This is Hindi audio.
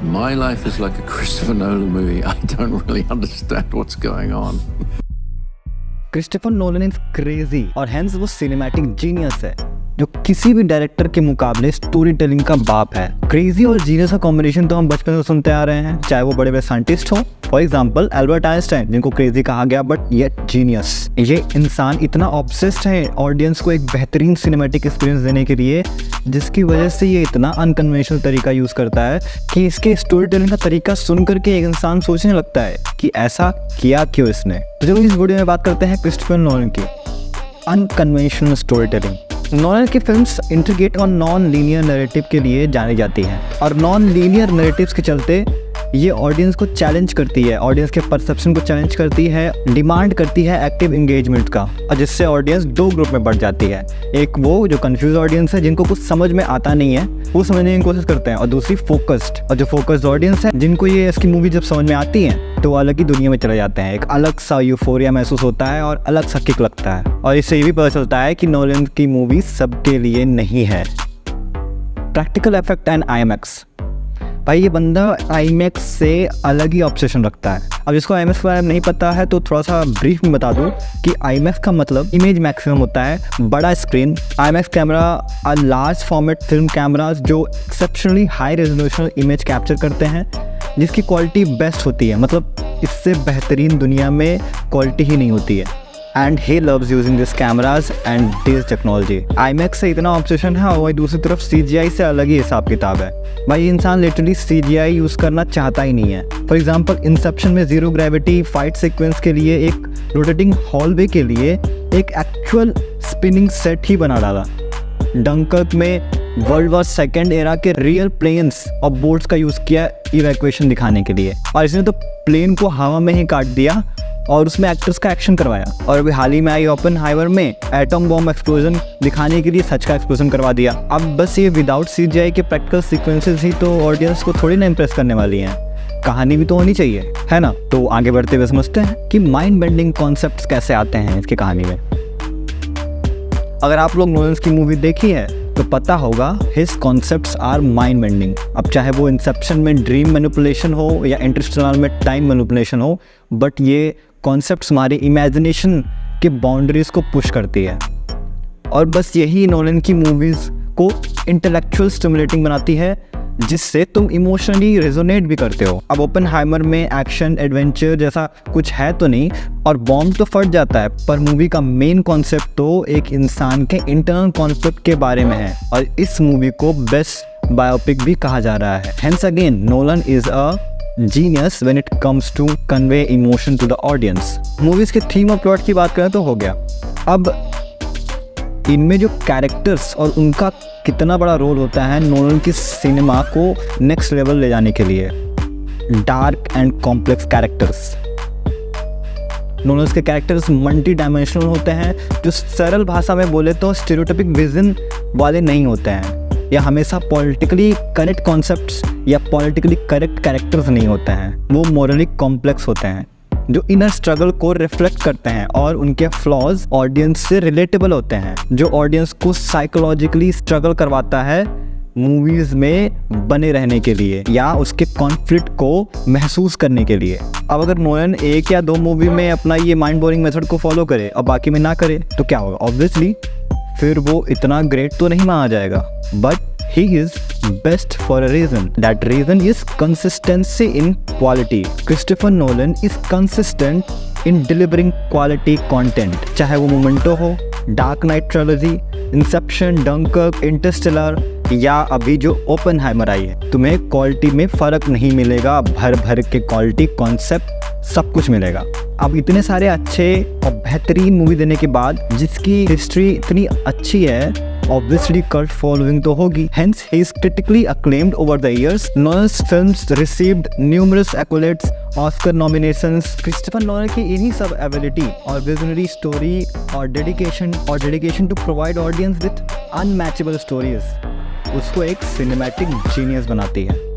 My life is like a Christopher Nolan movie. I don't really understand what's going on. Christopher Nolan is crazy और हेंस वो सिनेमैटिक जीनियस है जो किसी भी डायरेक्टर के मुकाबले स्टोरी टेलिंग का बाप है। क्रेजी और जीनियस का कॉम्बिनेशन तो हम बचपन से सुनते आ रहे हैं, चाहे वो बड़े बड़े साइंटिस्ट हो, फॉर एग्जाम्पल एल्बर्ट आइंस्टाइन जिनको क्रेजी कहा गया बट ये जीनियस। ये इंसान इतना ऑब्सेस्ड है ऑडियंस को एक बेहतरीन सिनेमैटिक एक्सपीरियंस देने के लिए, जिसकी वजह से ये इतना अनकन्वेंशनल तरीका यूज़ करता है कि इसके स्टोरी टेलिंग का तरीका सुन करके एक इंसान सोचने लगता है कि ऐसा किया क्यों इसने। तो चलो इस वीडियो में बात करते हैं क्रिस्टोफर नोलन की अनकन्वेंशनल स्टोरी टेलिंग। नोलन की फिल्म्स इंट्रीगेट और नॉन लीनियर नैरेटिव के लिए जानी जाती हैं और नॉन लीनियर नैरेटिव्स के चलते ये ऑडियंस को चैलेंज करती है, ऑडियंस के परसेप्शन को चैलेंज करती है, डिमांड करती है एक्टिव एंगेजमेंट का, और जिससे ऑडियंस दो ग्रुप में बढ़ जाती है। एक वो जो कंफ्यूज ऑडियंस है जिनको कुछ समझ में आता नहीं है, वो समझने की कोशिश करते हैं, और दूसरी फोकस्ड, और जो फोकस्ड ऑडियंस है जिनको ये इसकी मूवी जब समझ में आती है तो वो अलग ही दुनिया में चले जाते हैं। एक अलग सा यूफोरिया महसूस होता है और अलग सा किक लगता है, और इससे ये भी पता चलता है कि नोलन की मूवी सबके लिए नहीं है। Practical effect and IMAX। भाई ये बंदा IMAX से अलग ही ऑब्सेशन रखता है। अब जिसको IMAX के बारे में नहीं पता है तो थोड़ा सा ब्रीफ में बता दूं कि IMAX का मतलब इमेज मैक्सिमम होता है, बड़ा screen. IMAX camera large format film cameras जो exceptionally high resolution image capture करते हैं, जिसकी क्वालिटी बेस्ट होती है, मतलब इससे बेहतरीन दुनिया में क्वालिटी ही नहीं होती है। And he loves using this cameras and this technology. IMAX से इतना ऑब्सेशन है और वही दूसरी तरफ CGI से अलग ही हिसाब किताब है। भाई इंसान लिटरली CGI यूज़ करना चाहता ही नहीं है। फॉर एग्जाम्पल इंसेप्शन में जीरो ग्रेविटी फाइट सीक्वेंस के लिए एक रोटेटिंग हॉलवे के लिए एक एक्चुअल स्पिनिंग सेट ही बना डाला। डंकर्क में वर्ल्ड वॉर सेकेंड एरा के रियल प्लेन्स और बोट्स का यूज़ किया इवैक्यूएशन दिखाने के लिए, और इसने तो प्लेन को हवा में ही काट दिया और उसमें एक्टर्स का एक्शन करवाया। और अभी हाल ही में आई ओपेनहाइमर में एटम बॉम्ब एक्सप्लोजन दिखाने के लिए सच का एक्सप्लोजन करवा दिया। अब बस ये विदाउट CGI के प्रैक्टिकल सीक्वेंसेस ही तो ऑडियंस को थोड़ी ना इम्प्रेस करने वाली हैं, कहानी भी तो होनी चाहिए, है ना। तो आगे बढ़ते हुए समझते हैं कि माइंड बेंडिंग कॉन्सेप्ट्स कैसे आते हैं इसकी कहानी में। अगर आप लोग नोलन की मूवी देखी है तो पता होगा his concepts are mind bending. अब चाहे वो इंसेप्शन में ड्रीम मैनिपुलेशन हो या इंटरस्टेलर में टाइम मैनिपुलेशन हो, बट ये कॉन्सेप्ट्स हमारी इमेजिनेशन के बाउंड्रीज को पुश करती है, और बस यही नोलन की मूवीज़ को इंटेलेक्चुअल स्टिमुलेटिंग बनाती है, जिससे तुम इमोशनली रेजोनेट भी करते हो। अब ओपेनहाइमर में एक्शन एडवेंचर जैसा कुछ है तो नहीं, और बॉम्ब तो फट जाता है, पर मूवी का मेन कॉन्सेप्ट तो एक इंसान के इंटरनल कॉन्फ्लिक्ट के बारे में है, और इस मूवी को बेस्ट बायोपिक भी कहा जा रहा है। Hence again Nolan is a genius when it comes to convey emotion to the audience. Movies के थीम और प्लॉट की बात करें तो हो गया। अब इनमें जो कैरेक्टर्स और उनका कितना बड़ा रोल होता है नोलन की सिनेमा को नेक्स्ट लेवल ले जाने के लिए। Dark and complex characters. Nolan के कैरेक्टर्स मल्टी डायमेंशनल होते हैं, जो सरल भाषा में बोले तो स्टेरियोटाइपिक विजन वाले नहीं होते हैं, या हमेशा पॉलिटिकली करेक्ट कॉन्सेप्ट्स या पॉलिटिकली करेक्ट कैरेक्टर्स नहीं होते हैं। वो मोरली कॉम्प्लेक्स होते हैं, जो इनर स्ट्रगल को रिफ्लेक्ट करते हैं, और उनके फ्लॉज ऑडियंस से रिलेटेबल होते हैं, जो ऑडियंस को साइकोलॉजिकली स्ट्रगल करवाता है मूवीज में बने रहने के लिए या उसके कॉन्फ्लिक्ट को महसूस करने के लिए। अब अगर नोलन एक या दो मूवी में अपना ये माइंड बोरिंग मेथड को फॉलो करे और बाकी में ना करे तो क्या होगा? ऑब्वियसली फिर वो इतना ग्रेट तो नहीं माना जाएगा, but he is best for a reason. That reason is consistency in quality. Christopher Nolan is consistent in delivering quality content. चाहे वो मोमेंटो हो, Dark Knight Trilogy, Inception, Dunkirk, Interstellar या अभी जो ओपेनहाइमर आई है, तुम्हें क्वालिटी में फ़र्क नहीं मिलेगा। भर भर के क्वालिटी, कॉन्सेप्ट सब कुछ मिलेगा। अब इतने सारे अच्छे और बेहतरीन मूवी देने के बाद जिसकी हिस्ट्री इतनी अच्छी है, obviously cult following तो होगी. Hence, he is critically acclaimed over the years. Nolan's films received numerous accolades, Oscar nominations. Christopher Nolan की इन्हीं सब ability और visionary story और dedication to provide audience with unmatchable stories उसको एक cinematic genius बनाती है.